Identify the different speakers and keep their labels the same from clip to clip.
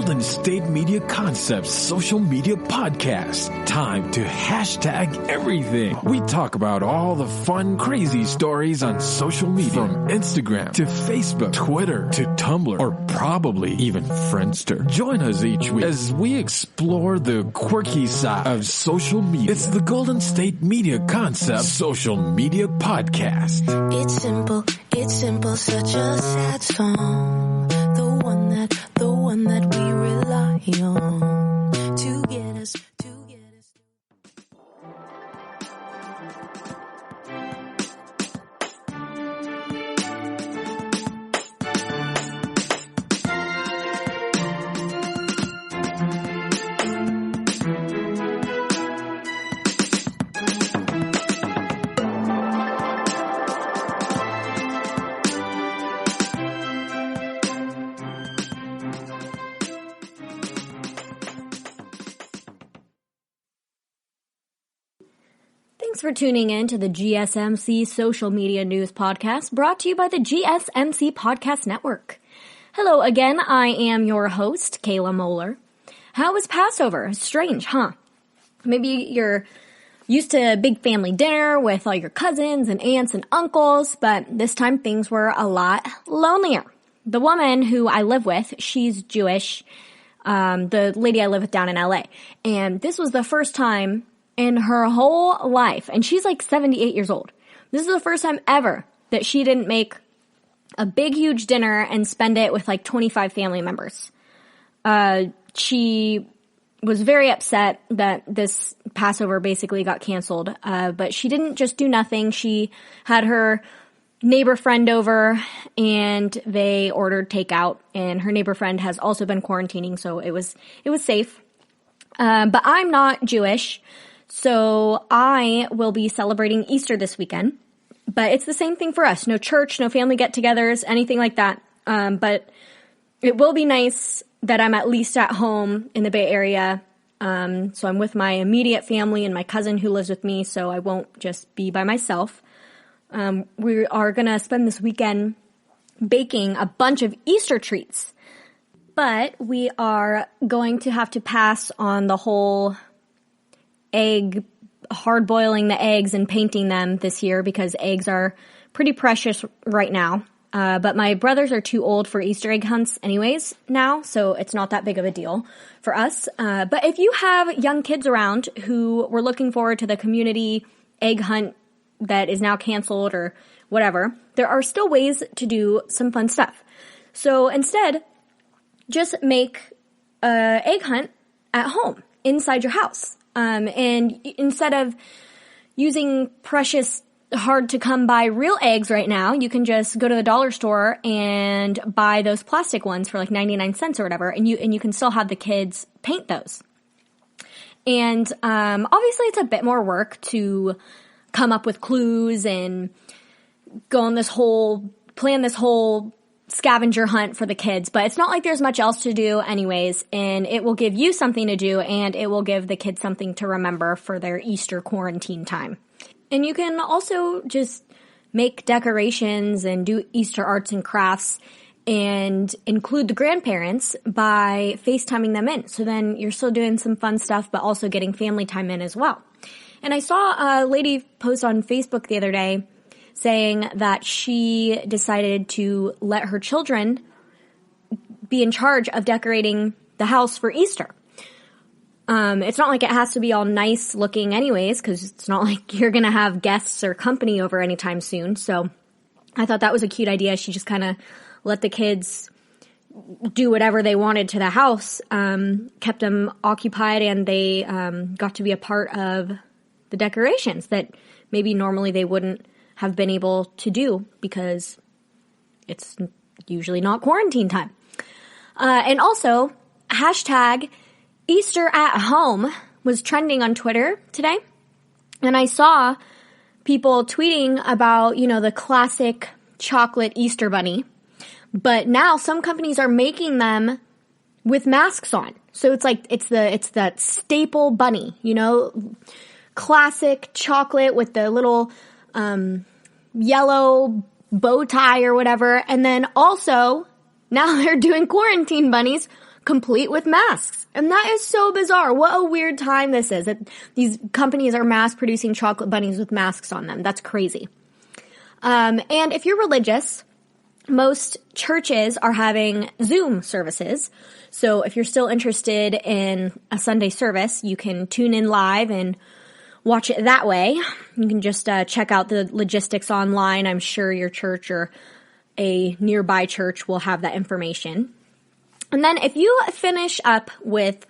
Speaker 1: Golden State Media Concepts social media podcast. Time to hashtag everything. We talk about all the fun, crazy stories on social media. From Instagram to Facebook, Twitter to Tumblr, or probably even Friendster. Join us each week as we explore the quirky side of social media. It's the Golden State Media Concepts social media podcast.
Speaker 2: It's simple, such a sad song. The one that we rely on to get us.
Speaker 3: Thanks for tuning in to the GSMC Social Media News Podcast, brought to you by the GSMC Podcast Network. Hello again, I am your host, Kayla Moeller. How was Passover? Strange, huh? Maybe you're used to a big family dinner with all your cousins and aunts and uncles, but this time things were a lot lonelier. The woman who I live with, she's Jewish, the lady I live with down in LA, and this was the first time in her whole life, and she's like 78 years old. This is the first time ever that she didn't make a big, huge dinner and spend it with like 25 family members. She was very upset that this Passover basically got canceled, but she didn't just do nothing. She had her neighbor friend over, and they ordered takeout, and her neighbor friend has also been quarantining, so it was safe. But I'm not Jewish, so I will be celebrating Easter this weekend, but it's the same thing for us. No church, no family get-togethers, anything like that. But it will be nice that I'm at least at home in the Bay Area. So I'm with my immediate family and my cousin who lives with me, so I won't just be by myself. We are going to spend this weekend baking a bunch of Easter treats, but we are going to have to pass on the whole hard boiling the eggs and painting them this year because eggs are pretty precious right now. But my brothers are too old for Easter egg hunts anyways now, so it's not that big of a deal for us. But if you have young kids around who were looking forward to the community egg hunt that is now canceled or whatever, there are still ways to do some fun stuff. So instead, just make an egg hunt at home inside your house. And instead of using precious, hard to come by real eggs right now, you can just go to the dollar store and buy those plastic ones for like 99 cents or whatever, and you can still have the kids paint those. And obviously it's a bit more work to come up with clues and go on plan this whole scavenger hunt for the kids, but it's not like there's much else to do anyways, and it will give you something to do, and it will give the kids something to remember for their Easter quarantine time. And you can also just make decorations and do Easter arts and crafts and include the grandparents by FaceTiming them in. So then you're still doing some fun stuff, but also getting family time in as well. And I saw a lady post on Facebook the other day saying that she decided to let her children be in charge of decorating the house for Easter. It's not like it has to be all nice looking anyways, because it's not like you're going to have guests or company over anytime soon. So I thought that was a cute idea. She just kind of let the kids do whatever they wanted to the house, kept them occupied, and they got to be a part of the decorations that maybe normally they wouldn't have been able to do because it's usually not quarantine time. And also, hashtag Easter at home was trending on Twitter today. And I saw people tweeting about, the classic chocolate Easter bunny. But now some companies are making them with masks on. So it's that staple bunny, classic chocolate with the little yellow bow tie or whatever. And then also now they're doing quarantine bunnies complete with masks. And that is so bizarre. What a weird time this is. These companies are mass producing chocolate bunnies with masks on them. That's crazy. And if you're religious, most churches are having Zoom services. So if you're still interested in a Sunday service, you can tune in live and watch it that way. You can just check out the logistics online. I'm sure your church or a nearby church will have that information. And then if you finish up with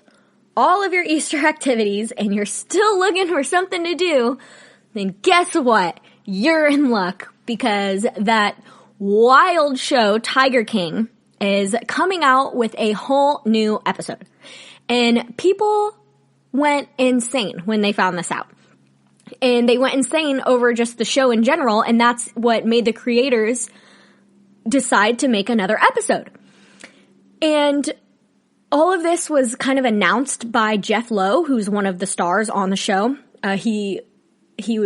Speaker 3: all of your Easter activities and you're still looking for something to do, then guess what? You're in luck, because that wild show, Tiger King, is coming out with a whole new episode. And people went insane when they found this out. And they went insane over just the show in general, and that's what made the creators decide to make another episode. And all of this was kind of announced by Jeff Lowe, who's one of the stars on the show. He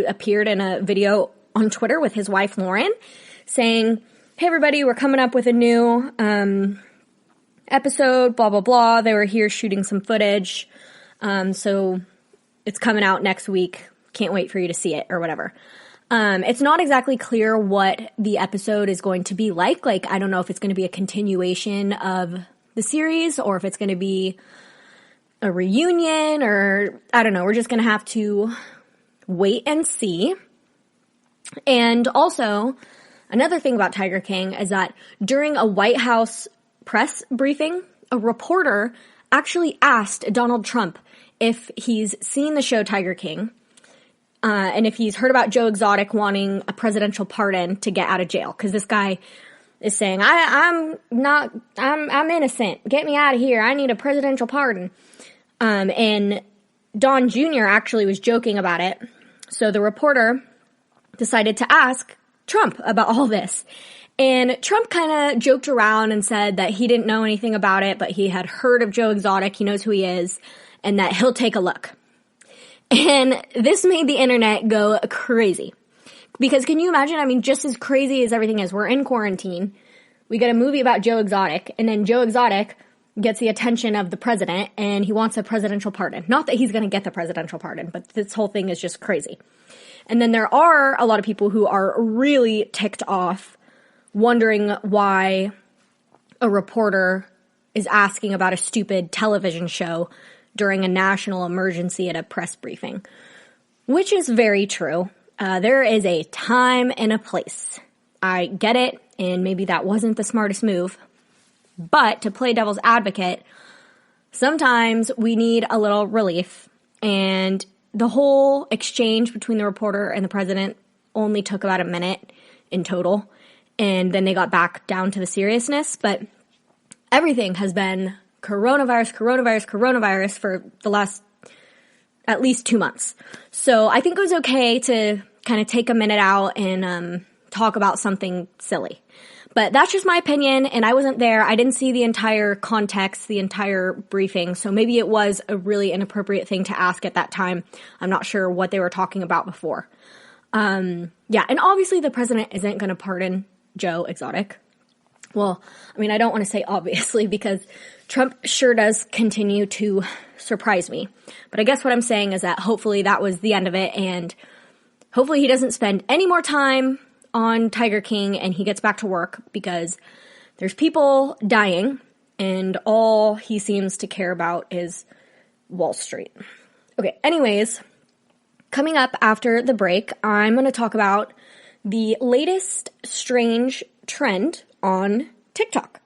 Speaker 3: appeared in a video on Twitter with his wife, Lauren, saying, "Hey everybody, we're coming up with a new episode, blah, blah, blah. They were here shooting some footage. So it's coming out next week. Can't wait for you to see it," or whatever. It's not exactly clear what the episode is going to be like. Like, I don't know if it's going to be a continuation of the series or if it's going to be a reunion, or I don't know. We're just going to have to wait and see. And also, another thing about Tiger King is that during a White House press briefing, a reporter actually asked Donald Trump if he's seen the show Tiger King, and if he's heard about Joe Exotic wanting a presidential pardon to get out of jail. Because this guy is saying, I'm innocent. Get me out of here. I need a presidential pardon. And Don Jr. actually was joking about it. So the reporter decided to ask Trump about all this. And Trump kind of joked around and said that he didn't know anything about it, but he had heard of Joe Exotic. He knows who he is, and that he'll take a look. And this made the internet go crazy. Because can you imagine? I mean, just as crazy as everything is, we're in quarantine. We get a movie about Joe Exotic, and then Joe Exotic gets the attention of the president, and he wants a presidential pardon. Not that he's going to get the presidential pardon, but this whole thing is just crazy. And then there are a lot of people who are really ticked off, wondering why a reporter is asking about a stupid television show during a national emergency at a press briefing, which is very true. There is a time and a place. I get it, and maybe that wasn't the smartest move, but to play devil's advocate, sometimes we need a little relief, and the whole exchange between the reporter and the president only took about a minute in total, and then they got back down to the seriousness, but everything has been coronavirus for the last at least 2 months. So I think it was okay to kind of take a minute out and talk about something silly. But that's just my opinion, and I wasn't there. I didn't see the entire context, the entire briefing, so maybe it was a really inappropriate thing to ask at that time. I'm not sure what they were talking about before. And obviously the president isn't going to pardon Joe Exotic. Well, I mean, I don't want to say obviously, because Trump sure does continue to surprise me. But I guess what I'm saying is that hopefully that was the end of it, and hopefully he doesn't spend any more time on Tiger King and he gets back to work, because there's people dying and all he seems to care about is Wall Street. Okay, anyways, coming up after the break, I'm going to talk about the latest strange trend on TikTok.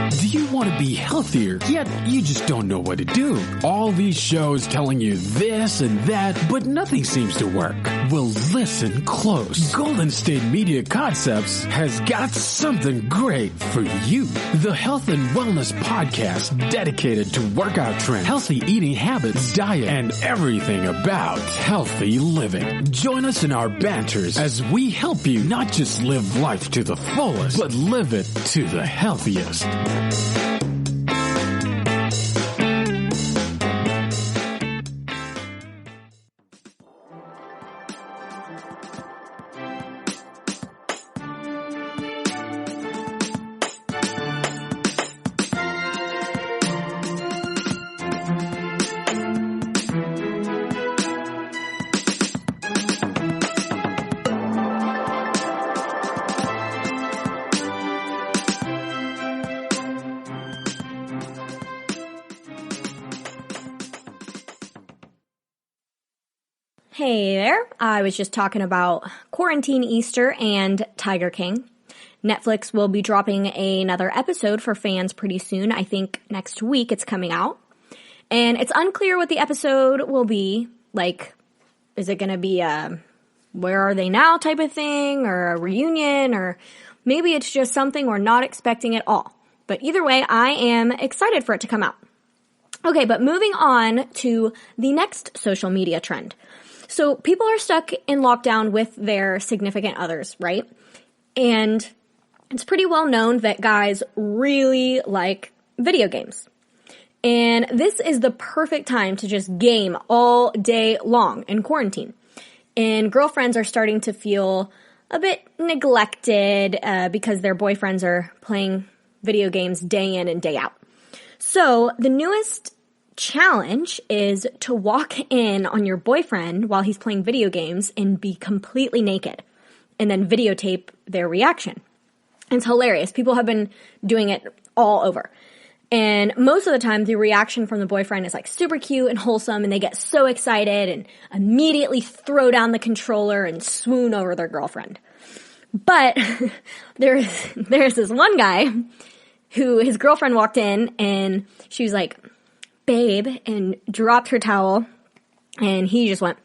Speaker 1: Do you want to be healthier, yet you just don't know what to do? All these shows telling you this and that, but nothing seems to work. Well, listen close. Golden State Media Concepts has got something great for you. The Health and Wellness Podcast, dedicated to workout trends, healthy eating habits, diet, and everything about healthy living. Join us in our banters as we help you not just live life to the fullest, but live it to the healthiest.
Speaker 3: Hey there. I was just talking about Quarantine Easter and Tiger King. Netflix will be dropping another episode for fans pretty soon. I think next week it's coming out. And it's unclear what the episode will be. Like, is it going to be a where are they now type of thing, or a reunion, or maybe it's just something we're not expecting at all. But either way, I am excited for it to come out. Okay, but moving on to the next social media trend. So people are stuck in lockdown with their significant others, right? And it's pretty well known that guys really like video games. And this is the perfect time to just game all day long in quarantine. And girlfriends are starting to feel a bit neglected because their boyfriends are playing video games day in and day out. So the newest challenge is to walk in on your boyfriend while he's playing video games and be completely naked and then videotape their reaction. It's hilarious. People have been doing it all over. And most of the time, the reaction from the boyfriend is like super cute and wholesome, and they get so excited and immediately throw down the controller and swoon over their girlfriend. But there's this one guy who his girlfriend walked in and she was like, babe, and dropped her towel, and he just went,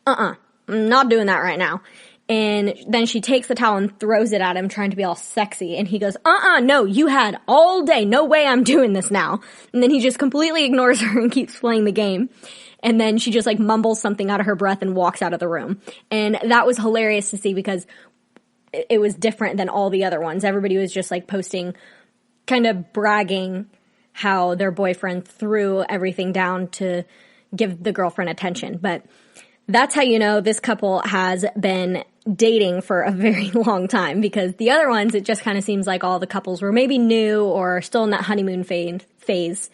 Speaker 3: I'm not doing that right now. And then she takes the towel and throws it at him, trying to be all sexy. And he goes, no, you had all day. No way I'm doing this now. And then he just completely ignores her and keeps playing the game. And then she just like mumbles something out of her breath and walks out of the room. And that was hilarious to see because it was different than all the other ones. Everybody was just like posting, kind of bragging how their boyfriend threw everything down to give the girlfriend attention. But that's how you know this couple has been dating for a very long time, because the other ones, it just kind of seems like all the couples were maybe new or still in that honeymoon phase.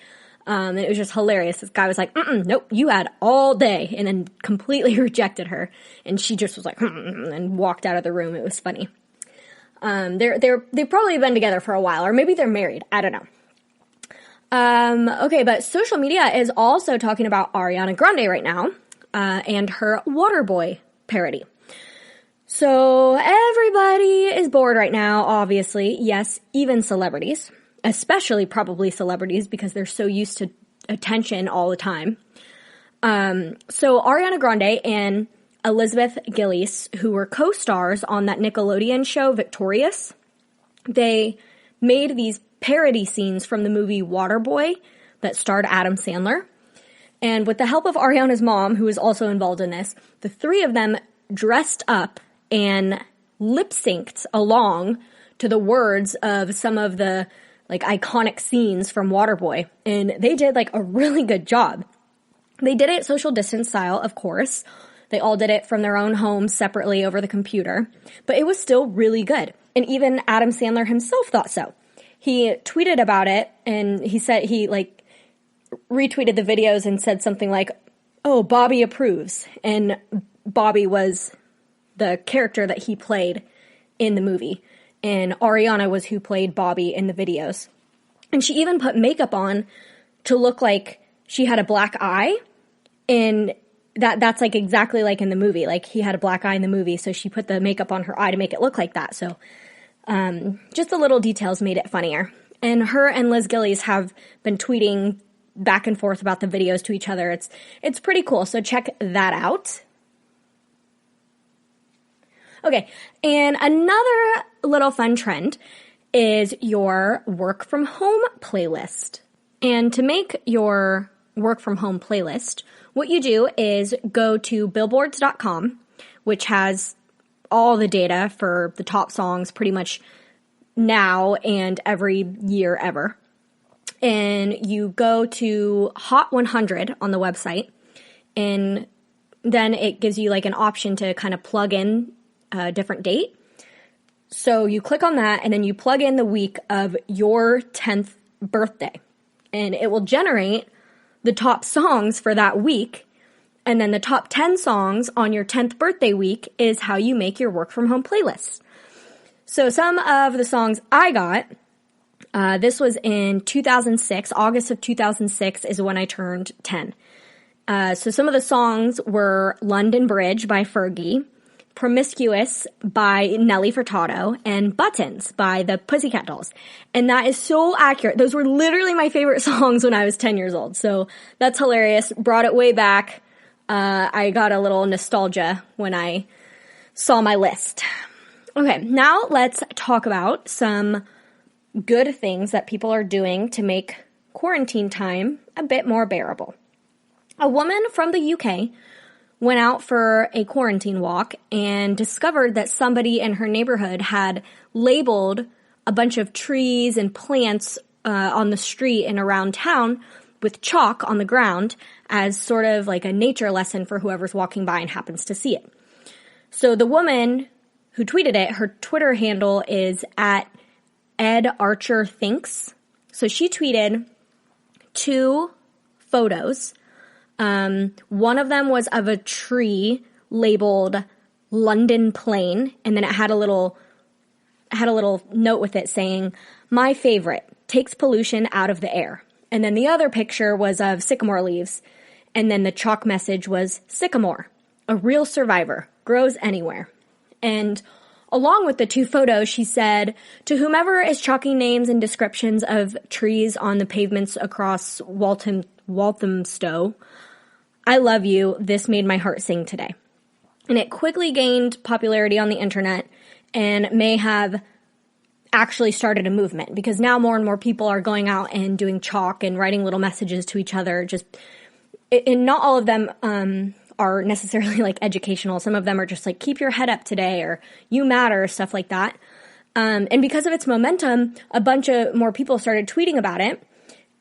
Speaker 3: And it was just hilarious. This guy was like, nope, you had all day, and then completely rejected her. And she just was like, and walked out of the room. It was funny. They've probably been together for a while, or maybe they're married. I don't know. Okay, but social media is also talking about Ariana Grande right now, and her Waterboy parody. So everybody is bored right now, obviously. Yes, even celebrities, especially probably celebrities, because they're so used to attention all the time. So Ariana Grande and Elizabeth Gillies, who were co-stars on that Nickelodeon show, Victorious, they made these parody scenes from the movie Waterboy that starred Adam Sandler. And with the help of Ariana's mom, who was also involved in this, the three of them dressed up and lip-synced along to the words of some of the like iconic scenes from Waterboy. And they did like a really good job. They did it social distance style, of course. They all did it from their own homes separately over the computer. But it was still really good. And even Adam Sandler himself thought so. He tweeted about it, and he said he like retweeted the videos and said something like, oh, Bobby approves. And Bobby was the character that he played in the movie. And Ariana was who played Bobby in the videos. And she even put makeup on to look like she had a black eye. And that's like exactly like in the movie. Like he had a black eye in the movie, so she put the makeup on her eye to make it look like that. So just the little details made it funnier. And her and Liz Gillies have been tweeting back and forth about the videos to each other. It's pretty cool, so check that out. Okay, and another little fun trend is your work from home playlist. And to make your work from home playlist, what you do is go to billboards.com, which has all the data for the top songs pretty much now and every year ever. And you go to Hot 100 on the website, and then it gives you like an option to kind of plug in a different date. So you click on that, and then you plug in the week of your 10th birthday, and it will generate the top songs for that week. And then the top 10 songs on your 10th birthday week is how you make your work from home playlist. So some of the songs I got, this was in 2006. August of 2006 is when I turned 10. So some of the songs were London Bridge by Fergie, Promiscuous by Nelly Furtado, and Buttons by the Pussycat Dolls. And that is so accurate. Those were literally my favorite songs when I was 10 years old. So that's hilarious. Brought it way back. I got a little nostalgia when I saw my list. Okay, now let's talk about some good things that people are doing to make quarantine time a bit more bearable. A woman from the UK went out for a quarantine walk and discovered that somebody in her neighborhood had labeled a bunch of trees and plants on the street and around town with chalk on the ground as sort of like a nature lesson for whoever's walking by and happens to see it. So the woman who tweeted it, her Twitter handle is at @EdArcherThinks. So she tweeted 2 photos. One of them was of a tree labeled London Plain, and then it had a little note with it saying, "My favorite, takes pollution out of the air." And then the other picture was of sycamore leaves, and then the chalk message was, "Sycamore, a real survivor, grows anywhere." And along with the 2 photos, she said, "To whomever is chalking names and descriptions of trees on the pavements across Walthamstow, I love you. This made my heart sing today." And it quickly gained popularity on the internet and may have actually started a movement because now more and more people are going out and doing chalk and writing little messages to each other. And not all of them are necessarily like educational. Some of them are just like, keep your head up today or you matter, stuff like that. And because of its momentum, a bunch of more people started tweeting about it.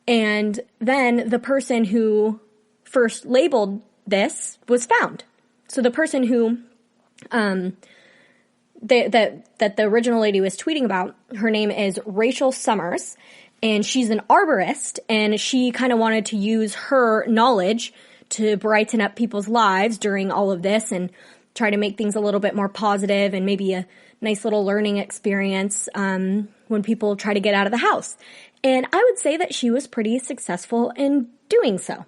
Speaker 3: And then the person who first labeled this was found. So the person who that the original lady was tweeting about, her name is Rachel Summers, and she's an arborist, and she kind of wanted to use her knowledge to brighten up people's lives during all of this and try to make things a little bit more positive and maybe a nice little learning experience when people try to get out of the house. And I would say that she was pretty successful in doing so.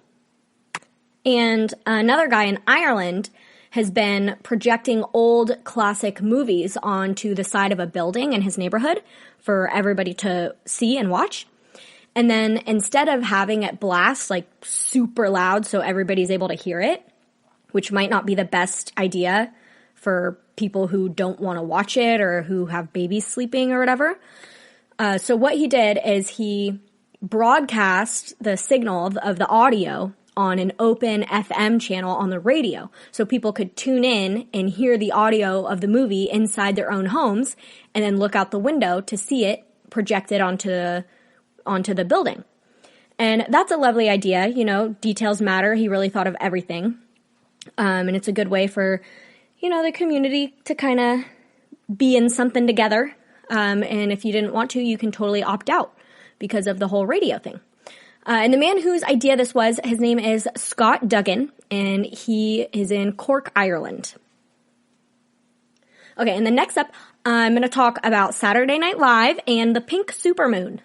Speaker 3: And another guy in Ireland has been projecting old classic movies onto the side of a building in his neighborhood for everybody to see and watch. And then instead of having it blast like super loud so everybody's able to hear it, which might not be the best idea for people who don't want to watch it or who have babies sleeping or whatever. So what he did is he broadcast the signal of the audio on an open FM channel on the radio. So people could tune in and hear the audio of the movie inside their own homes and then look out the window to see it projected onto the building. And that's a lovely idea. You know, details matter. He really thought of everything. And it's a good way for, you know, the community to kind of be in something together. And if you didn't want to, you can totally opt out because of the whole radio thing. And the man whose idea this was, his name is Scott Duggan, and he is in Cork, Ireland. Okay, and then next up, I'm going to talk about Saturday Night Live and the pink supermoon.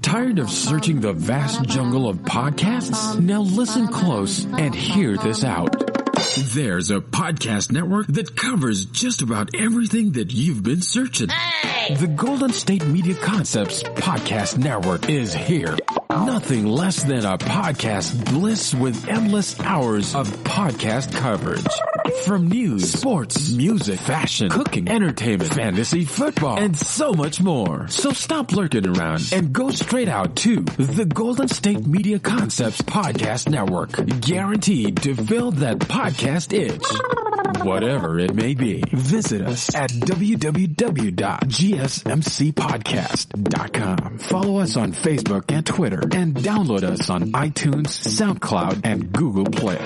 Speaker 1: Tired of searching the vast jungle of podcasts? Now listen close and hear this out. There's a podcast network that covers just about everything that you've been searching. Hey! The Golden State Media Concepts Podcast Network is here. Nothing less than a podcast bliss with endless hours of podcast coverage. From news, sports, music, fashion, cooking, entertainment, fantasy, football, and so much more. So stop lurking around and go straight out to the Golden State Media Concepts Podcast Network. Guaranteed to fill that podcast itch. Whatever it may be. Visit us at www.gsmcpodcast.com. Follow us on Facebook and Twitter and download us on iTunes, SoundCloud, and Google Play.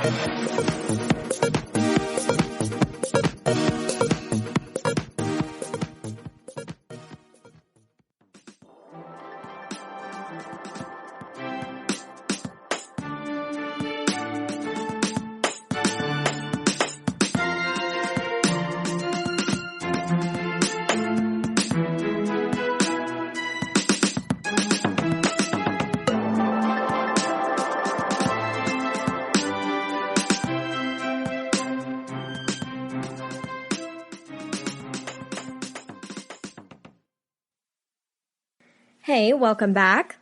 Speaker 3: Hey, welcome back.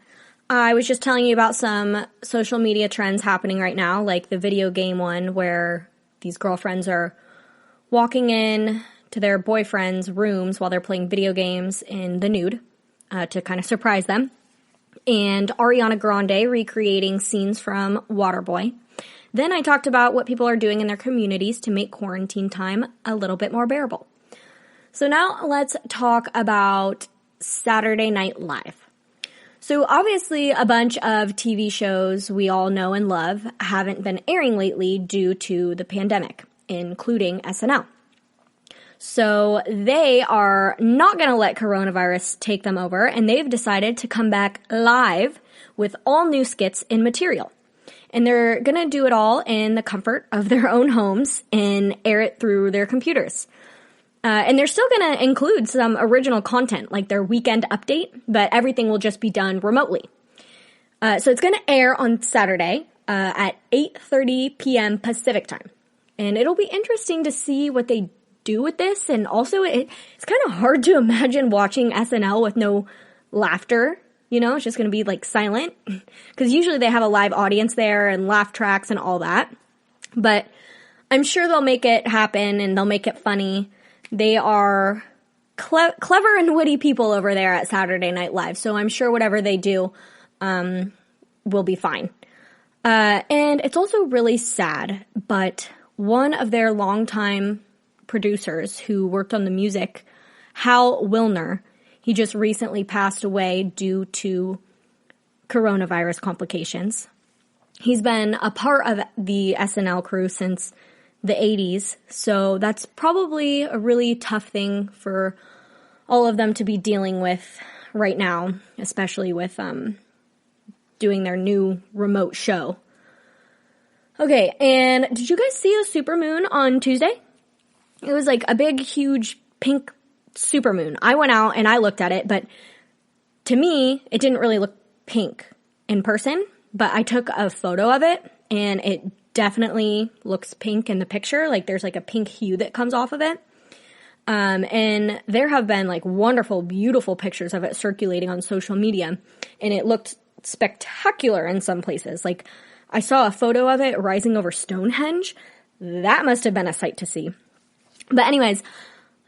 Speaker 3: I was just telling you about some social media trends happening right now, like the video game one where these girlfriends are walking in to their boyfriends' rooms while they're playing video games in the nude to kind of surprise them. And Ariana Grande recreating scenes from Waterboy. Then I talked about what people are doing in their communities to make quarantine time a little bit more bearable. So now let's talk about Saturday Night Live. So obviously a bunch of TV shows we all know and love haven't been airing lately due to the pandemic, including SNL. So they are not going to let coronavirus take them over, and they've decided to come back live with all new skits and material. And they're going to do it all in the comfort of their own homes and air it through their computers. And they're still going to include some original content, like their weekend update, but everything will just be done remotely. So it's going to air on Saturday at 8:30 p.m. Pacific time. And it'll be interesting to see what they do with this. And also, it's kind of hard to imagine watching SNL with no laughter. You know, it's just going to be like silent. Because usually they have a live audience there and laugh tracks and all that. But I'm sure they'll make it happen and they'll make it funny. They are clever and witty people over there at Saturday Night Live, so I'm sure whatever they do will be fine. And it's also really sad, but one of their longtime producers who worked on the music, Hal Wilner, he just recently passed away due to coronavirus complications. He's been a part of the SNL crew since the 80s, so that's probably a really tough thing for all of them to be dealing with right now, especially with doing their new remote show. Okay, and did you guys see the supermoon on Tuesday? It was like a big, huge pink supermoon. I went out and I looked at it, but to me, it didn't really look pink in person, but I took a photo of it and it definitely looks pink in the picture. Like there's like a pink hue that comes off of it. And there have been like wonderful, beautiful pictures of it circulating on social media. And it looked spectacular in some places. Like I saw a photo of it rising over Stonehenge. That must have been a sight to see. But anyways,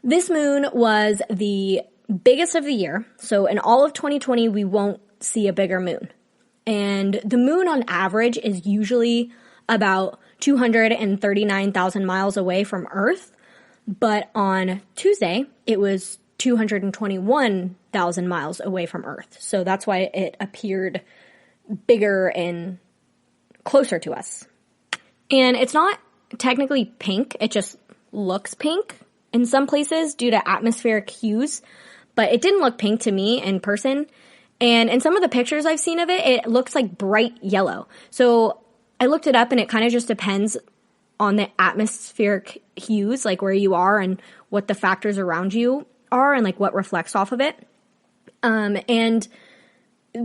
Speaker 3: this moon was the biggest of the year. So in all of 2020, we won't see a bigger moon. And the moon on average is usually about 239,000 miles away from Earth. But on Tuesday, it was 221,000 miles away from Earth. So that's why it appeared bigger and closer to us. And it's not technically pink. It just looks pink in some places due to atmospheric hues. But it didn't look pink to me in person. And in some of the pictures I've seen of it, it looks like bright yellow. So I looked it up and it kind of just depends on the atmospheric hues, like where you are and what the factors around you are and like what reflects off of it. And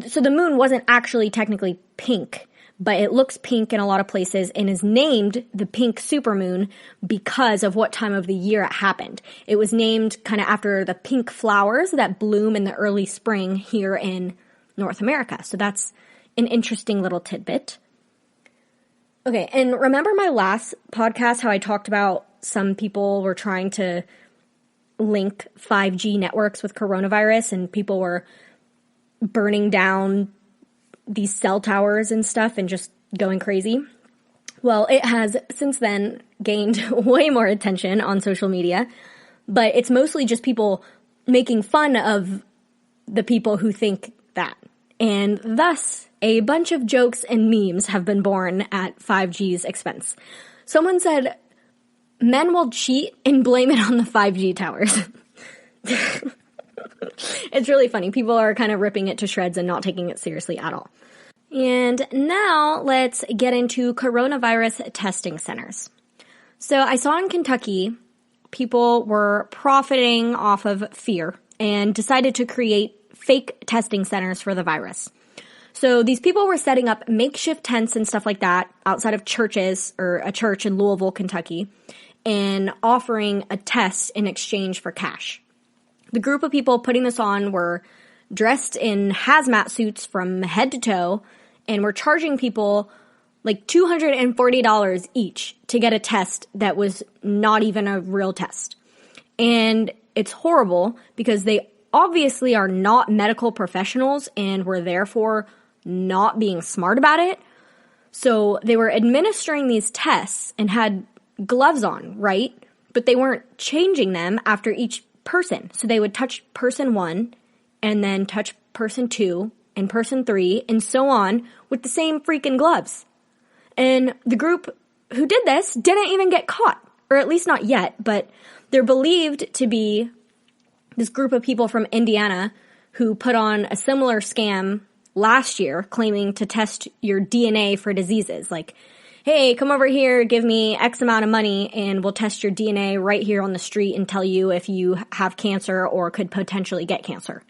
Speaker 3: so the moon wasn't actually technically pink, but it looks pink in a lot of places and is named the pink supermoon because of what time of the year it happened. It was named kind of after the pink flowers that bloom in the early spring here in North America. So that's an interesting little tidbit. Okay, and remember my last podcast, how I talked about some people were trying to link 5G networks with coronavirus and people were burning down these cell towers and stuff and just going crazy? Well, it has since then gained way more attention on social media, but it's mostly just people making fun of the people who think that. And thus, a bunch of jokes and memes have been born at 5G's expense. Someone said, men will cheat and blame it on the 5G towers. It's really funny. People are kind of ripping it to shreds and not taking it seriously at all. And now let's get into coronavirus testing centers. So I saw in Kentucky, people were profiting off of fear and decided to create fake testing centers for the virus. So these people were setting up makeshift tents and stuff like that outside of churches or a church in Louisville, Kentucky, and offering a test in exchange for cash. The group of people putting this on were dressed in hazmat suits from head to toe and were charging people like $240 each to get a test that was not even a real test. And it's horrible because they obviously are not medical professionals and were therefore not being smart about it. So they were administering these tests and had gloves on, right? But they weren't changing them after each person. So they would touch person 1 and then touch person 2 and person 3 and so on with the same freaking gloves. And the group who did this didn't even get caught, or at least not yet, but they're believed to be this group of people from Indiana who put on a similar scam last year claiming to test your DNA for diseases. Like, hey, come over here, give me X amount of money, and we'll test your DNA right here on the street and tell you if you have cancer or could potentially get cancer.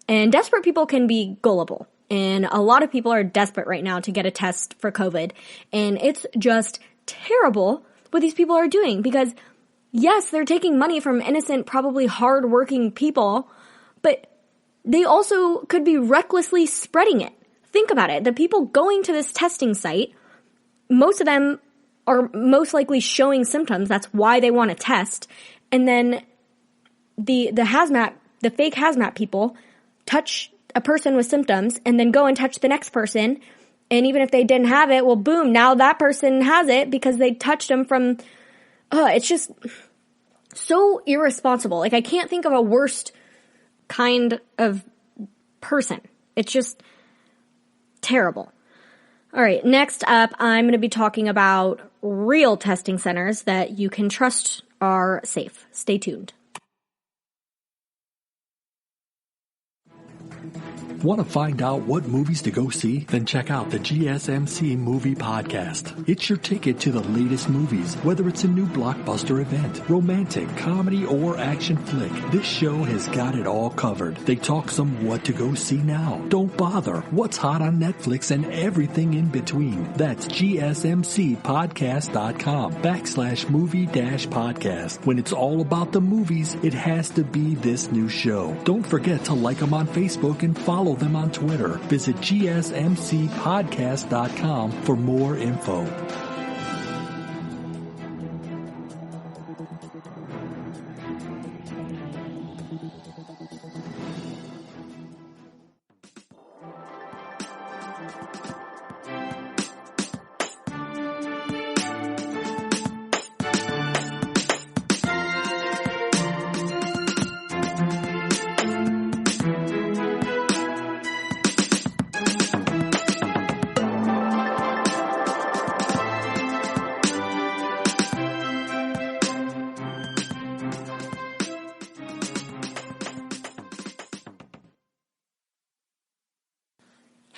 Speaker 3: And desperate people can be gullible. And a lot of people are desperate right now to get a test for COVID. And it's just terrible what these people are doing because, yes, they're taking money from innocent, probably hardworking people, but they also could be recklessly spreading it. Think about it. The people going to this testing site, most of them are most likely showing symptoms. That's why they want to test. And then the fake hazmat people touch a person with symptoms and then go and touch the next person. And even if they didn't have it, well, boom, now that person has it because they touched them from, it's just so irresponsible. Like, I can't think of a worst kind of person. It's just terrible. All right, next up, I'm going to be talking about real testing centers that you can trust are safe. Stay tuned.
Speaker 4: Want to find out what movies to go see? Then check out the GSMC Movie Podcast. It's your ticket to the latest movies, whether it's a new blockbuster event, romantic, comedy, or action flick. This show has got it all covered. They talk some what to go see now. Don't bother. What's hot on Netflix and everything in between. That's GSMCpodcast.com/movie-podcast. When it's all about the movies, it has to be this new show. Don't forget to like them on Facebook and follow them on Twitter. Visit GSMCpodcast.com for more info.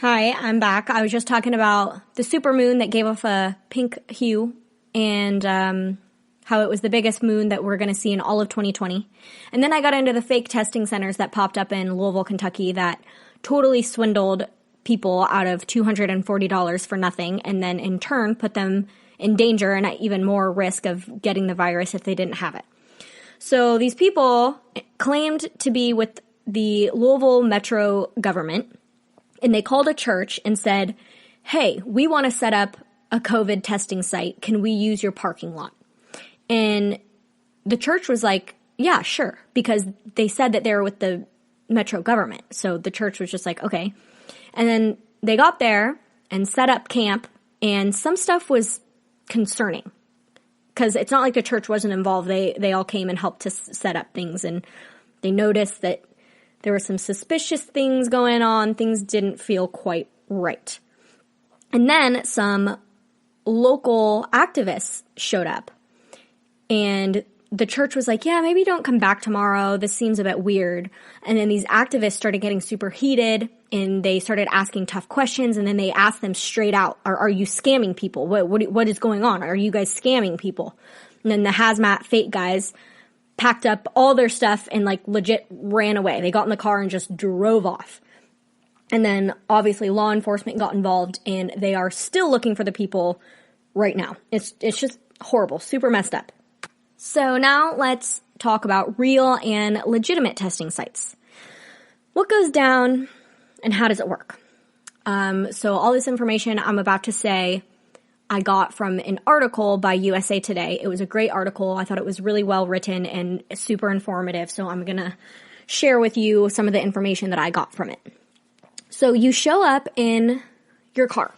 Speaker 3: Hi, I'm back. I was just talking about the supermoon that gave off a pink hue and how it was the biggest moon that we're going to see in all of 2020. And then I got into the fake testing centers that popped up in Louisville, Kentucky that totally swindled people out of $240 for nothing and then in turn put them in danger and at even more risk of getting the virus if they didn't have it. So these people claimed to be with the Louisville Metro government. And they called a church and said, hey, we want to set up a COVID testing site. Can we use your parking lot? And the church was like, yeah, sure. Because they said that they were with the Metro government. So the church was just like, okay. And then they got there and set up camp. And some stuff was concerning. Because it's not like the church wasn't involved. They all came and helped to set up things. And they noticed that there were some suspicious things going on. Things didn't feel quite right. And then some local activists showed up. And the church was like, yeah, maybe don't come back tomorrow. This seems a bit weird. And then these activists started getting super heated. And they started asking tough questions. And then they asked them straight out, are you scamming people? What is going on? Are you guys scamming people? And then the hazmat fake guys packed up all their stuff and like legit ran away. They got in the car and just drove off. And then obviously law enforcement got involved and they are still looking for the people right now. It's just horrible, super messed up. So now let's talk about real and legitimate testing sites. what goes down and how does it work? So all this information I'm about to say I got from an article by USA Today. It was a great article. I thought it was really well written and super informative. So I'm going to share with you some of the information that I got from it. So you show up in your car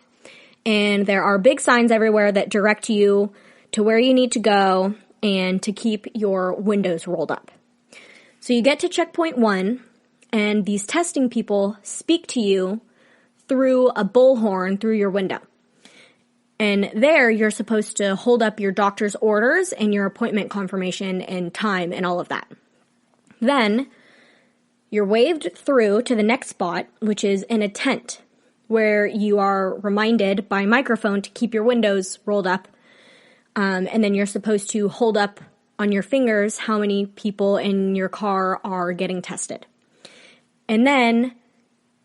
Speaker 3: and there are big signs everywhere that direct you to where you need to go and to keep your windows rolled up. So you get to checkpoint 1 and these testing people speak to you through a bullhorn through your window. And there you're supposed to hold up your doctor's orders and your appointment confirmation and time and all of that. Then you're waved through to the next spot, which is in a tent where you are reminded by microphone to keep your windows rolled up. And then you're supposed to hold up on your fingers how many people in your car are getting tested. And then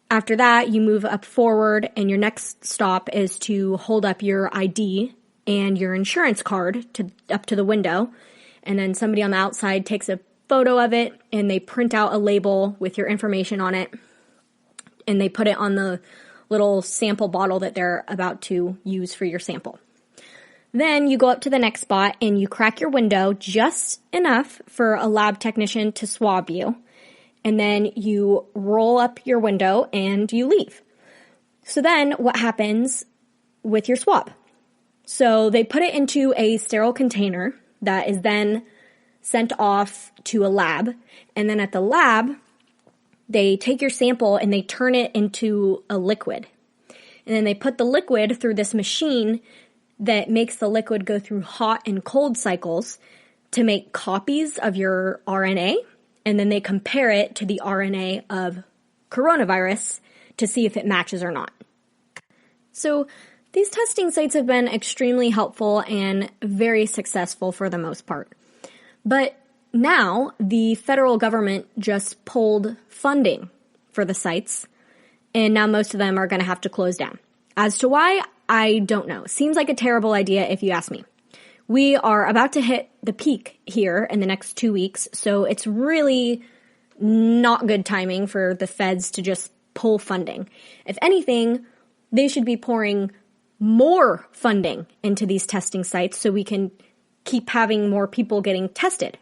Speaker 3: after that, you move up forward and your next stop is to hold up your ID and your insurance card up to the window. And then somebody on the outside takes a photo of it and they print out a label with your information on it. And they put it on the little sample bottle that they're about to use for your sample. Then you go up to the next spot and you crack your window just enough for a lab technician to swab you. And then you roll up your window and you leave. So then what happens with your swab? So they put it into a sterile container that is then sent off to a lab. And then at the lab, they take your sample and they turn it into a liquid. And then they put the liquid through this machine that makes the liquid go through hot and cold cycles to make copies of your RNA. And then they compare it to the RNA of coronavirus to see if it matches or not. So these testing sites have been extremely helpful and very successful for the most part. But now the federal government just pulled funding for the sites, and now most of them are going to have to close down. As to why, I don't know. Seems like a terrible idea if you ask me. We are about to hit the peak here in the next 2 weeks, so it's really not good timing for the feds to just pull funding. If anything, they should be pouring more funding into these testing sites so we can keep having more people getting tested.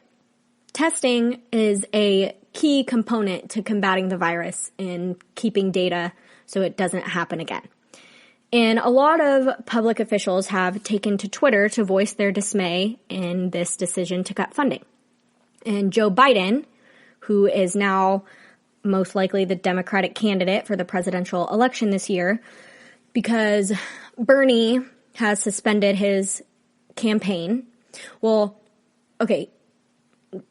Speaker 3: Testing is a key component to combating the virus and keeping data so it doesn't happen again. And a lot of public officials have taken to Twitter to voice their dismay in this decision to cut funding. And Joe Biden, who is now most likely the Democratic candidate for the presidential election this year, because Bernie has suspended his campaign. Well, okay,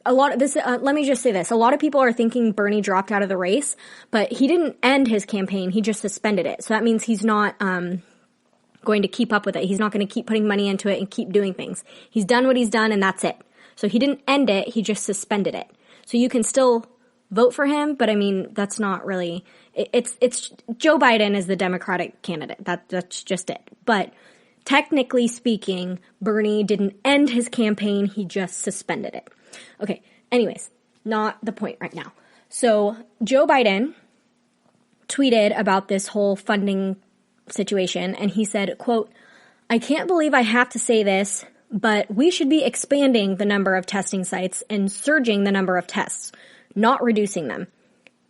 Speaker 3: let me just say this. A lot of people are thinking Bernie dropped out of the race, but he didn't end his campaign. He just suspended it. So that means he's not going to keep up with it. He's not going to keep putting money into it and keep doing things. He's done what he's done and that's it. So he didn't end it. He just suspended it. So you can still vote for him, but I mean, that's not really, it's Joe Biden is the Democratic candidate. That's just it. But technically speaking, Bernie didn't end his campaign. He just suspended it. Okay, anyways, not the point right now. So Joe Biden tweeted about this whole funding situation, and he said, quote, "I can't believe I have to say this, but we should be expanding the number of testing sites and surging the number of tests, not reducing them.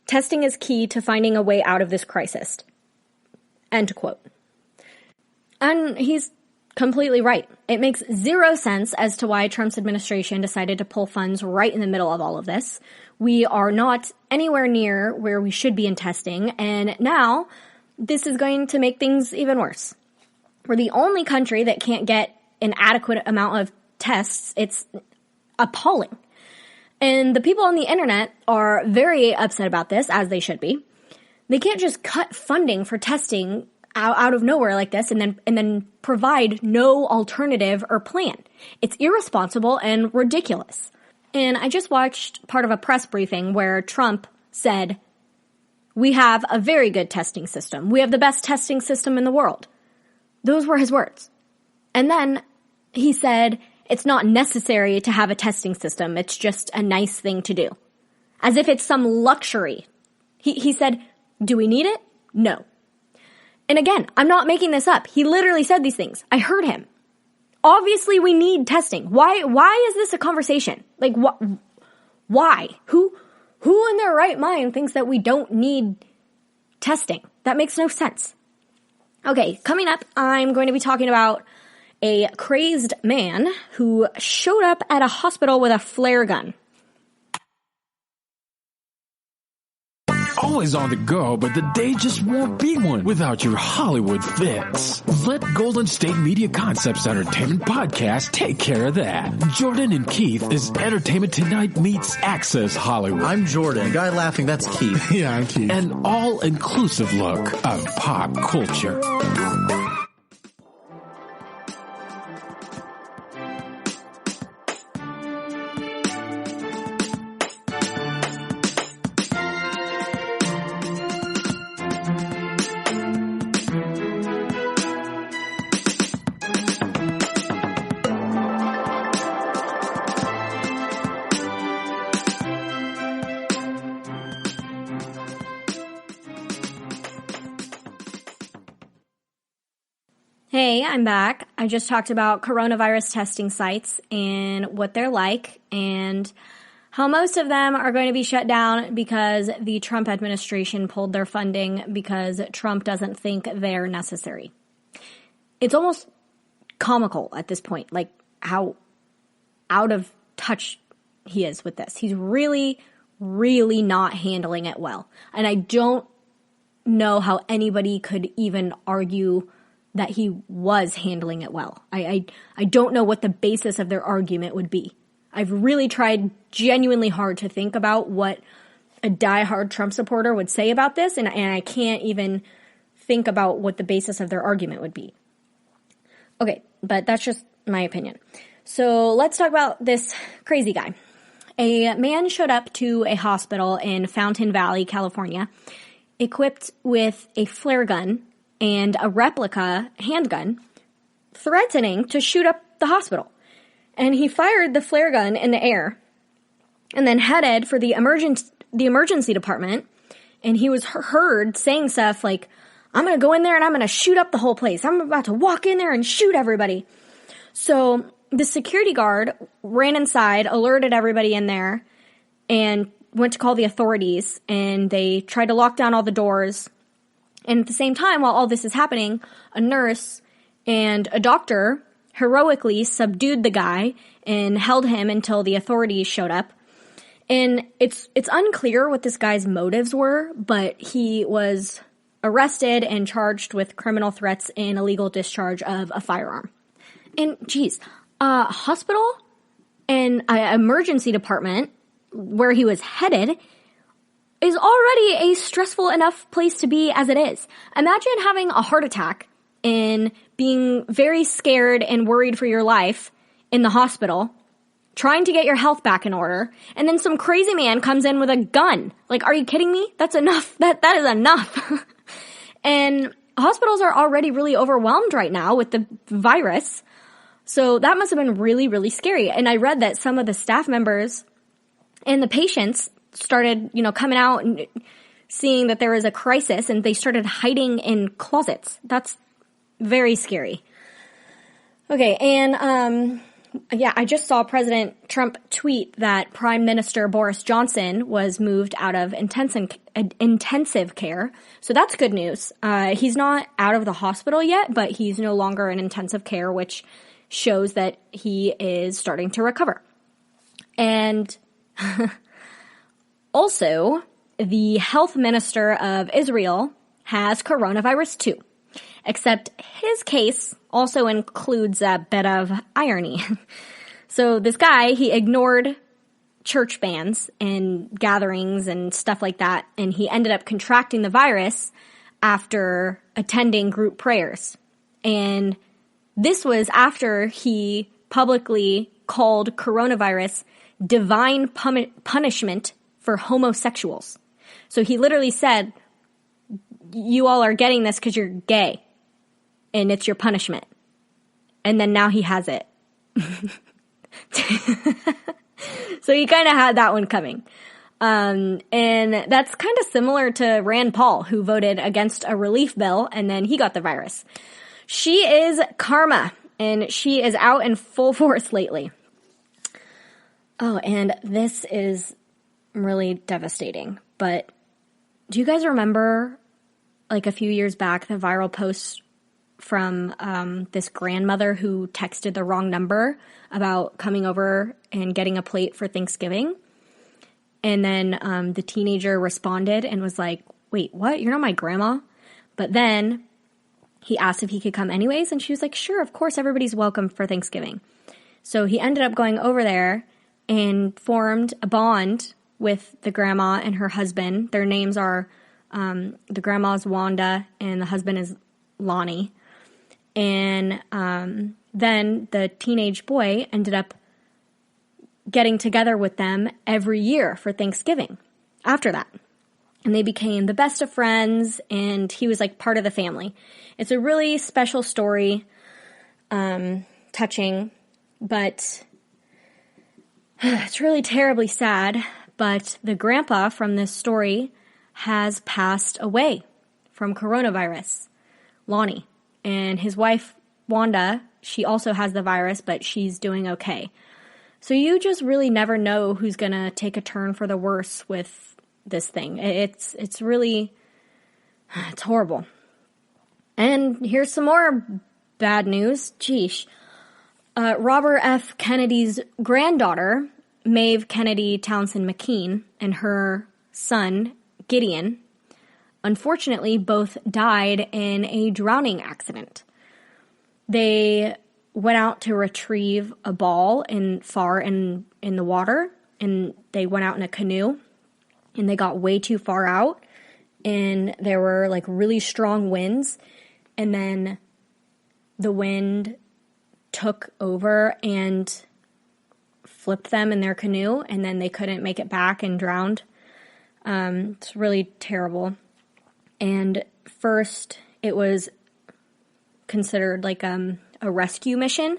Speaker 3: Testing is key to finding a way out of this crisis." End quote. And he's completely right. It makes zero sense as to why Trump's administration decided to pull funds right in the middle of all of this. We are not anywhere near where we should be in testing, and now this is going to make things even worse. We're the only country that can't get an adequate amount of tests. It's appalling. And the people on the internet are very upset about this, as they should be. They can't just cut funding for testing out of nowhere like this and then provide no alternative or plan. It's irresponsible and ridiculous. And I just watched part of a press briefing where Trump said, "We have a very good testing system. We have the best testing system in the world." Those were his words. And then he said, "It's not necessary to have a testing system. It's just a nice thing to do." As if it's some luxury. He said, do we need it? No. And again, I'm not making this up. He literally said these things. I heard him. Obviously, we need testing. Why is this a conversation? Like, why? Who in their right mind thinks that we don't need testing? That makes no sense. Okay, coming up, I'm going to be talking about a crazed man who showed up at a hospital with a flare gun.
Speaker 1: Always on the go, but the day just won't be one without your Hollywood fix. Let Golden State Media Concepts Entertainment Podcast take care of that. Jordan and Keith is Entertainment Tonight meets Access Hollywood.
Speaker 5: I'm Jordan. The guy laughing, that's Keith.
Speaker 4: Yeah, I'm Keith.
Speaker 1: An all-inclusive look of pop culture.
Speaker 3: Hey, I'm back. I just talked about coronavirus testing sites and what they're like and how most of them are going to be shut down because the Trump administration pulled their funding because Trump doesn't think they're necessary. It's almost comical at this point, like how out of touch he is with this. He's really, really not handling it well. And I don't know how anybody could even argue that he was handling it well. I don't know what the basis of their argument would be. I've really tried genuinely hard to think about what a diehard Trump supporter would say about this, and I can't even think about what the basis of their argument would be. Okay, but that's just my opinion. So let's talk about this crazy guy. A man showed up to a hospital in Fountain Valley, California, equipped with a flare gun and a replica handgun, threatening to shoot up the hospital. And he fired the flare gun in the air and then headed for the emergency department. And he was heard saying stuff like, I'm going to go in there and I'm going to shoot up the whole place. I'm about to walk in there and shoot everybody. So the security guard ran inside, alerted everybody in there, and went to call the authorities. And they tried to lock down all the doors. And at the same time, while all this is happening, a nurse and a doctor heroically subdued the guy and held him until the authorities showed up. And it's unclear what this guy's motives were, but he was arrested and charged with criminal threats and illegal discharge of a firearm. And geez, a hospital and an emergency department where he was headed is already a stressful enough place to be as it is. Imagine having a heart attack and being very scared and worried for your life in the hospital, trying to get your health back in order, and then some crazy man comes in with a gun. Like, are you kidding me? That's enough. That is enough. And hospitals are already really overwhelmed right now with the virus. So that must have been really, really scary. And I read that some of the staff members and the patients started, coming out and seeing that there was a crisis, and they started hiding in closets. That's very scary. Okay, and I just saw President Trump tweet that Prime Minister Boris Johnson was moved out of intensive care. So that's good news. He's not out of the hospital yet, but he's no longer in intensive care, which shows that he is starting to recover. And also, the health minister of Israel has coronavirus too, except his case also includes a bit of irony. So this guy, he ignored church bans and gatherings and stuff like that, and he ended up contracting the virus after attending group prayers. And this was after he publicly called coronavirus divine punishment for homosexuals. So he literally said, you all are getting this because you're gay, and it's your punishment. And then now he has it. So he kind of had that one coming. And that's kind of similar to Rand Paul, who voted against a relief bill and then he got the virus. She is Karma, and she is out in full force lately. Oh, and this is really devastating. But do you guys remember, like a few years back, the viral post from this grandmother who texted the wrong number about coming over and getting a plate for Thanksgiving? And then the teenager responded and was like, wait, what? You're not my grandma? But then he asked if he could come anyways, and she was like, sure, of course, everybody's welcome for Thanksgiving. So he ended up going over there and formed a bond with the grandma and her husband. Their names are, the grandma is Wanda and the husband is Lonnie. And then the teenage boy ended up getting together with them every year for Thanksgiving after that. And they became the best of friends, and he was like part of the family. It's a really special story, touching, but it's really terribly sad. But the grandpa from this story has passed away from coronavirus, Lonnie. And his wife, Wanda, she also has the virus, but she's doing okay. So you just really never know who's going to take a turn for the worse with this thing. It's really, it's horrible. And here's some more bad news. Geesh. Robert F. Kennedy's granddaughter, Maeve Kennedy Townsend McKean, and her son, Gideon, unfortunately both died in a drowning accident. They went out to retrieve a ball far in the water, and they went out in a canoe, and they got way too far out, and there were like really strong winds, and then the wind took over and flipped them in their canoe, and then they couldn't make it back and drowned. It's really terrible. And first it was considered like a rescue mission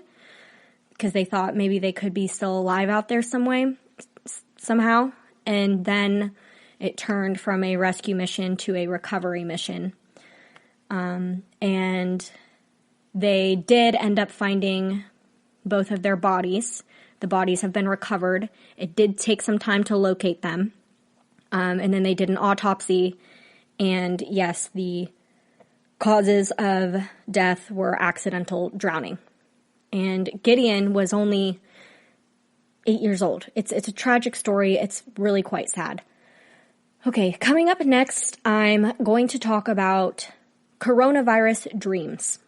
Speaker 3: because they thought maybe they could be still alive out there somehow. And then it turned from a rescue mission to a recovery mission. And they did end up finding both of their bodies. The bodies have been recovered. It did take some time to locate them. And then they did an autopsy. And yes, the causes of death were accidental drowning. And Gideon was only 8 years old. It's a tragic story. It's really quite sad. Okay, coming up next, I'm going to talk about coronavirus dreams.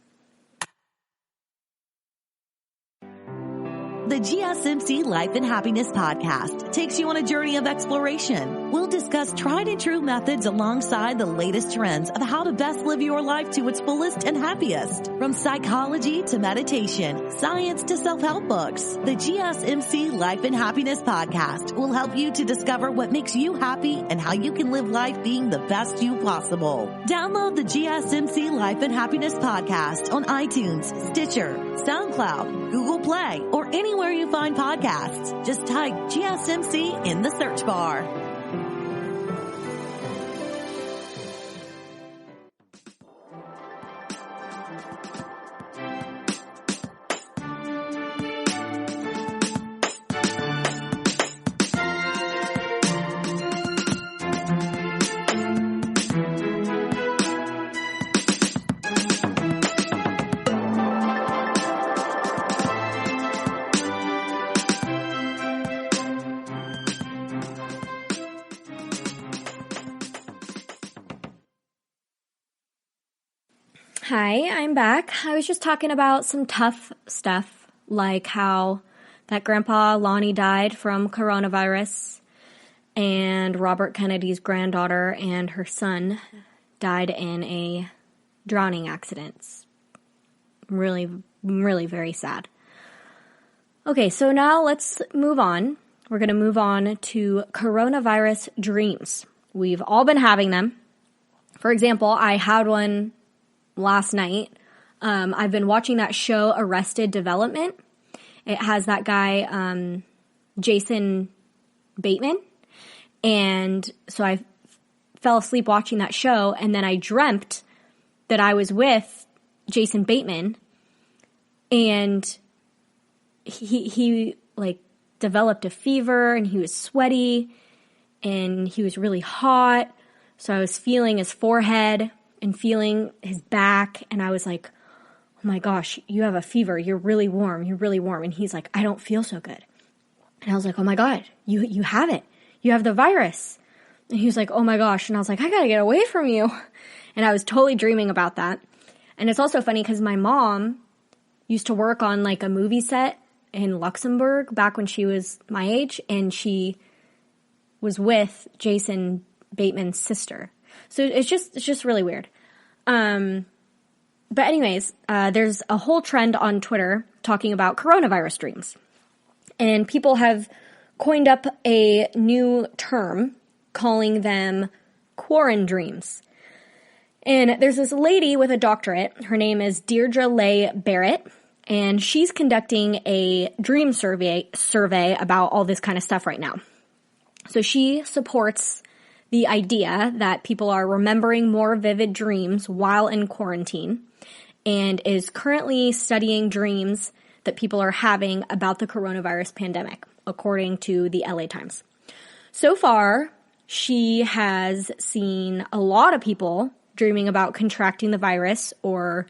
Speaker 6: The GSMC Life and Happiness Podcast takes you on a journey of exploration. We'll discuss tried and true methods alongside the latest trends of how to best live your life to its fullest and happiest. From psychology to meditation, science to self-help books, the GSMC Life and Happiness Podcast will help you to discover what makes you happy and how you can live life being the best you possible. Download the GSMC Life and Happiness Podcast on iTunes, Stitcher, SoundCloud, Google Play, or anywhere you find podcasts. Just type GSMC in the search bar.
Speaker 3: Hi, I'm back. I was just talking about some tough stuff, like how that Grandpa Lonnie died from coronavirus, and Robert Kennedy's granddaughter and her son died in a drowning accident. Really, really very sad. Okay, so now let's move on. We're going to move on to coronavirus dreams. We've all been having them. For example, I had one last night. I've been watching that show Arrested Development. It has that guy, Jason Bateman, And so I fell asleep watching that show, and then I dreamt that I was with Jason Bateman, and he like developed a fever, and he was sweaty, and he was really hot. So I was feeling his forehead and feeling his back, and I was like, oh my gosh, you have a fever. You're really warm. You're really warm. And he's like, I don't feel so good. And I was like, oh my God, you have it. You have the virus. And he was like, oh my gosh. And I was like, I gotta get away from you. And I was totally dreaming about that. And it's also funny because my mom used to work on like a movie set in Luxembourg back when she was my age, and she was with Jason Bateman's sister. So it's just really weird. But anyways, there's a whole trend on Twitter talking about coronavirus dreams. And people have coined up a new term calling them Quarandreams. And there's this lady with a doctorate. Her name is Deirdre Leigh Barrett. And she's conducting a dream survey about all this kind of stuff right now. So she supports the idea that people are remembering more vivid dreams while in quarantine, and is currently studying dreams that people are having about the coronavirus pandemic, according to the LA Times. So far, she has seen a lot of people dreaming about contracting the virus, or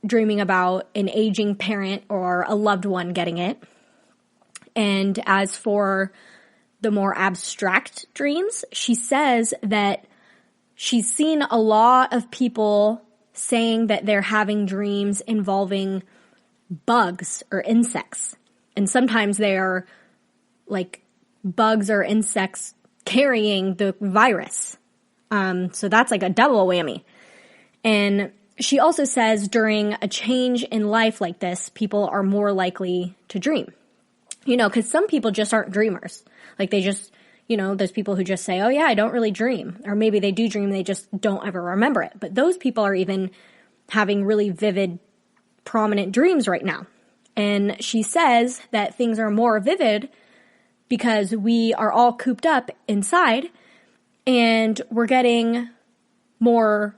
Speaker 3: dreaming about an aging parent or a loved one getting it. And as for the more abstract dreams, she says that she's seen a lot of people saying that they're having dreams involving bugs or insects. And sometimes they are like bugs or insects carrying the virus. So that's like a double whammy. And she also says during a change in life like this, people are more likely to dream. You know, because some people just aren't dreamers. Like they just, you know, there's people who just say, oh yeah, I don't really dream. Or maybe they do dream, they just don't ever remember it. But those people are even having really vivid, prominent dreams right now. And she says that things are more vivid because we are all cooped up inside and we're getting more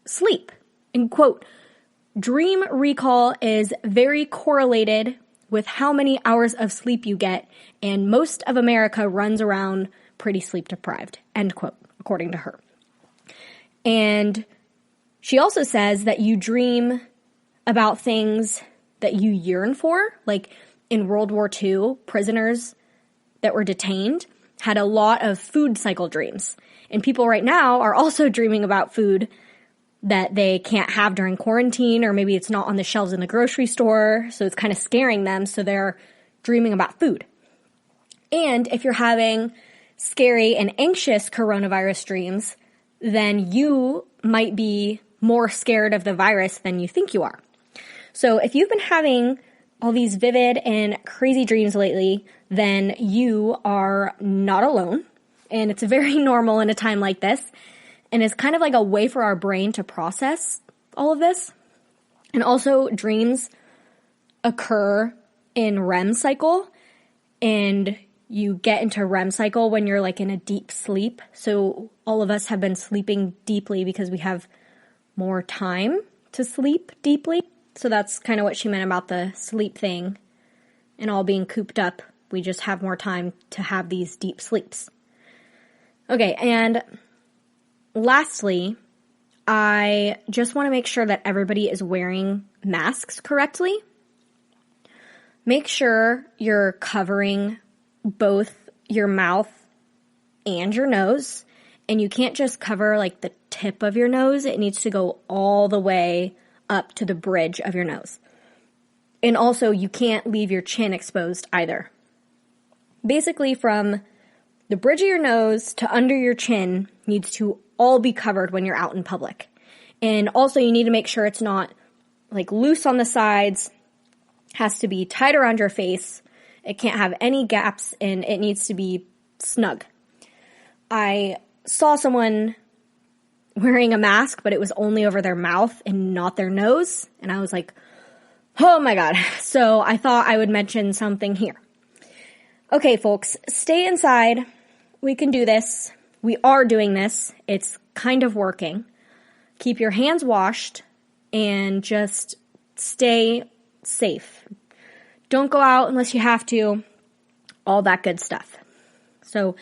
Speaker 3: sleep. And quote, dream recall is very correlated with how many hours of sleep you get, and most of America runs around pretty sleep deprived, end quote, according to her. And she also says that you dream about things that you yearn for, like in World War II, prisoners that were detained had a lot of food cycle dreams. And people right now are also dreaming about food that they can't have during quarantine, or maybe it's not on the shelves in the grocery store, so it's kind of scaring them, so they're dreaming about food. And if you're having scary and anxious coronavirus dreams, then you might be more scared of the virus than you think you are. So if you've been having all these vivid and crazy dreams lately, then you are not alone, and it's very normal in a time like this. And it's kind of like a way for our brain to process all of this. And also dreams occur in REM cycle, and you get into REM cycle when you're like in a deep sleep. So all of us have been sleeping deeply because we have more time to sleep deeply. So that's kind of what she meant about the sleep thing and all being cooped up. We just have more time to have these deep sleeps. Okay, and lastly, I just want to make sure that everybody is wearing masks correctly. Make sure you're covering both your mouth and your nose. And you can't just cover like the tip of your nose. It needs to go all the way up to the bridge of your nose. And also, you can't leave your chin exposed either. Basically, from the bridge of your nose to under your chin needs to all be covered when you're out in public. And also, you need to make sure it's not like loose on the sides. Has to be tight around your face. It can't have any gaps, and it needs to be snug. I saw someone wearing a mask, but it was only over their mouth and not their nose. And I was like, oh my God. So I thought I would mention something here. Okay, folks, stay inside, We can do this. We are doing this. It's kind of working. Keep your hands washed and just stay safe. Don't go out unless you have to. All that good stuff. So,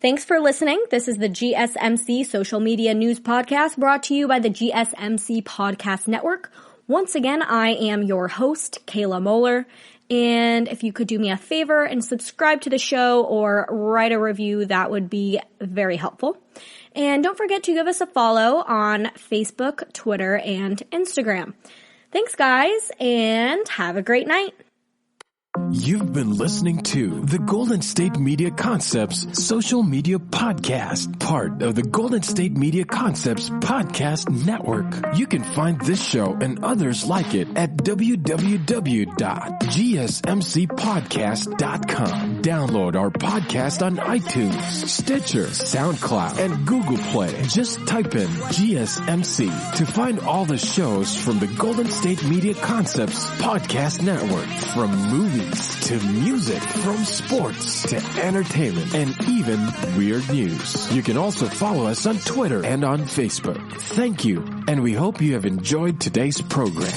Speaker 3: thanks for listening. This is the GSMC Social Media News Podcast brought to you by the GSMC Podcast Network. Once again, I am your host, Kayla Moeller. And if you could do me a favor and subscribe to the show or write a review, that would be very helpful. And don't forget to give us a follow on Facebook, Twitter, and Instagram. Thanks, guys, and have a great night.
Speaker 1: You've been listening to the Golden State Media Concepts Social Media Podcast, part of the Golden State Media Concepts Podcast Network. You can find this show and others like it at www.gsmcpodcast.com. Download our podcast on iTunes, Stitcher, SoundCloud, and Google Play. Just type in GSMC to find all the shows from the Golden State Media Concepts Podcast Network, from movies to music, from sports to entertainment, and even weird news. You can also follow us on Twitter and on Facebook. Thank you, and we hope you have enjoyed today's program.